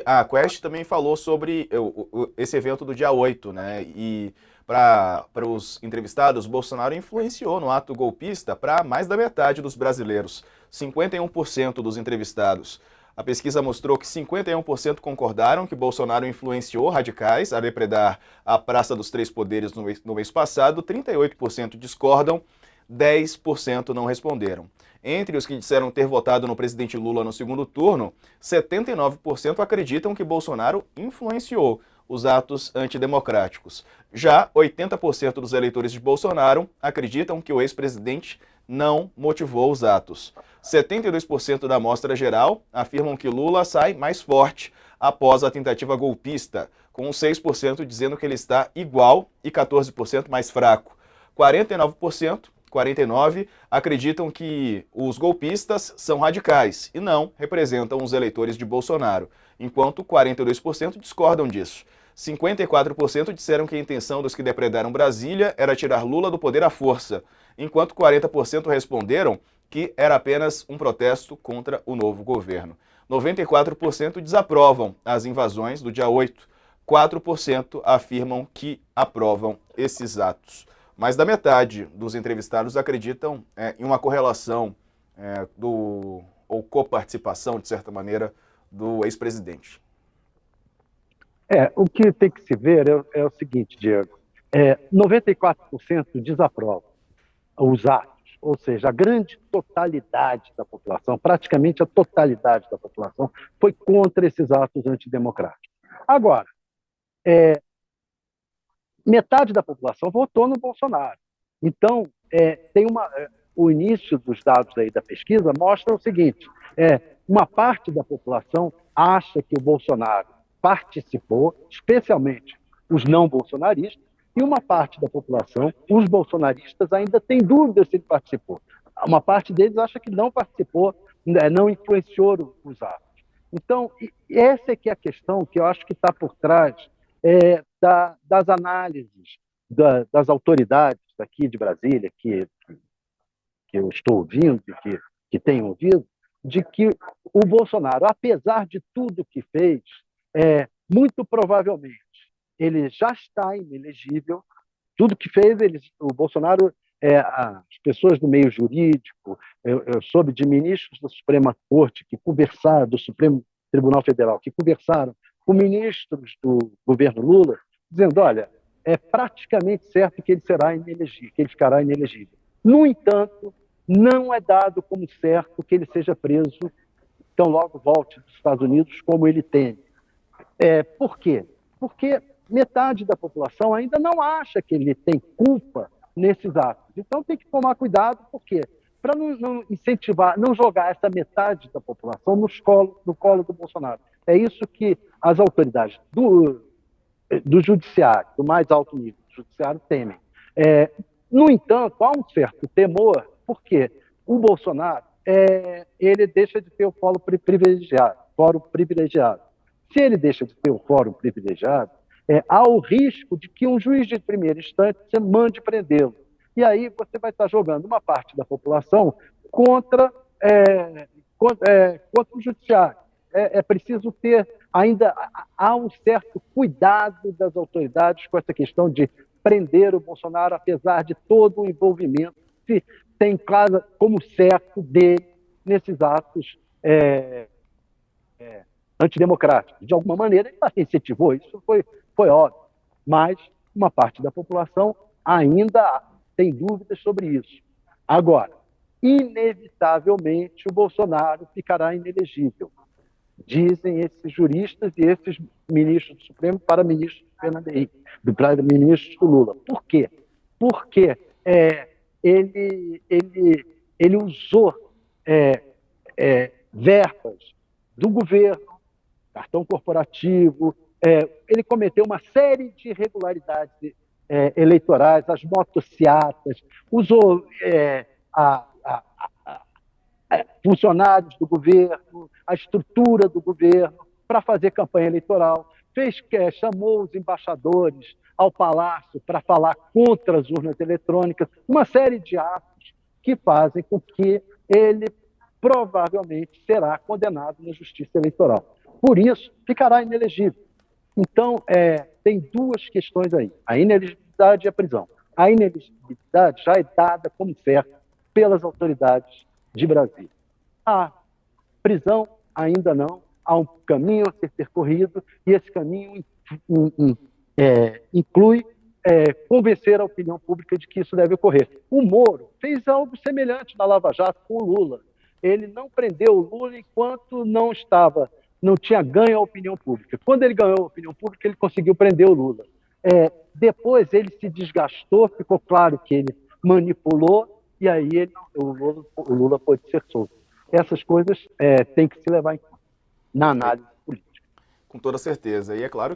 a Quest também falou sobre esse evento do dia 8, né? E para os entrevistados, Bolsonaro influenciou no ato golpista para mais da metade dos brasileiros, 51% dos entrevistados. A pesquisa mostrou que 51% concordaram que Bolsonaro influenciou radicais a depredar a Praça dos Três Poderes no mês passado, 38% discordam, 10% não responderam. Entre os que disseram ter votado no presidente Lula no segundo turno, 79% acreditam que Bolsonaro influenciou os atos antidemocráticos. Já 80% dos eleitores de Bolsonaro acreditam que o ex-presidente não motivou os atos. 72% da amostra geral afirmam que Lula sai mais forte após a tentativa golpista, com 6% dizendo que ele está igual e 14% mais fraco. 49% acreditam que os golpistas são radicais e não representam os eleitores de Bolsonaro, enquanto 42% discordam disso. 54% disseram que a intenção dos que depredaram Brasília era tirar Lula do poder à força, enquanto 40% responderam que era apenas um protesto contra o novo governo. 94% desaprovam as invasões do dia 8, 4% afirmam que aprovam esses atos. Mais da metade dos entrevistados acreditam em uma correlação ou coparticipação, de certa maneira, do ex-presidente. O que tem que se ver é o seguinte, Diego. 94% desaprovam os atos, ou seja, a grande totalidade da população, praticamente a totalidade da população, foi contra esses atos antidemocráticos. Agora, metade da população votou no Bolsonaro. Então, o início dos dados aí da pesquisa mostra o seguinte: uma parte da população acha que o Bolsonaro participou, especialmente os não bolsonaristas, e uma parte da população, os bolsonaristas, ainda tem dúvidas se ele participou. Uma parte deles acha que não participou, não influenciou os atos. Então, essa é que é a questão que eu acho que está por trás das análises das autoridades daqui de Brasília, que eu estou ouvindo, que tenho ouvido, de que o Bolsonaro, apesar de tudo que fez, muito provavelmente ele já está inelegível. Tudo que fez, o Bolsonaro, as pessoas do meio jurídico, eu soube de ministros da Suprema Corte que conversaram, do Supremo Tribunal Federal, que conversaram com ministros do governo Lula, dizendo: olha, é praticamente certo que ele será inelegível, que ele ficará inelegível. No entanto, não é dado como certo que ele seja preso tão logo volte dos Estados Unidos, como ele teme. Por quê? Porque metade da população ainda não acha que ele tem culpa nesses atos. Então tem que tomar cuidado, por quê? Para não incentivar, não jogar essa metade da população no colo do Bolsonaro. É isso que as autoridades do judiciário, do mais alto nível do judiciário, temem. No entanto, há um certo temor, porque o Bolsonaro ele deixa de ter o fórum privilegiado. Se ele deixa de ter o fórum privilegiado, há o risco de que um juiz de primeira instância mande prendê-lo. E aí você vai estar jogando uma parte da população contra o judiciário. É preciso ter ainda há um certo cuidado das autoridades com essa questão de prender o Bolsonaro, apesar de todo o envolvimento que tem claro como certo dele nesses atos antidemocráticos. De alguma maneira, ele incentivou, isso foi óbvio. Mas uma parte da população ainda tem dúvidas sobre isso. Agora, inevitavelmente, o Bolsonaro ficará inelegível. Dizem esses juristas e esses ministros do Supremo para ministros do Fernando Henrique, para ministros do Lula. Por quê? Porque ele usou verbas do governo, cartão corporativo, ele cometeu uma série de irregularidades eleitorais, as motociatas, usou funcionários do governo, a estrutura do governo para fazer campanha eleitoral, chamou os embaixadores ao Palácio para falar contra as urnas eletrônicas, uma série de atos que fazem com que ele provavelmente será condenado na Justiça Eleitoral. por isso, ficará inelegível. Então, tem duas questões aí, a inelegibilidade e a prisão. A inelegibilidade já é dada como certa pelas autoridades de Brasília. A prisão, ainda não. Há um caminho a ser percorrido e esse caminho inclui convencer a opinião pública de que isso deve ocorrer. O Moro fez algo semelhante na Lava Jato com o Lula. Ele não prendeu o Lula enquanto não tinha ganho a opinião pública. Quando ele ganhou a opinião pública, ele conseguiu prender o Lula. Depois ele se desgastou, ficou claro que ele manipulou e aí o Lula pôde ser solto. Essas coisas têm que se levar em conta na análise política. Com toda certeza. E é claro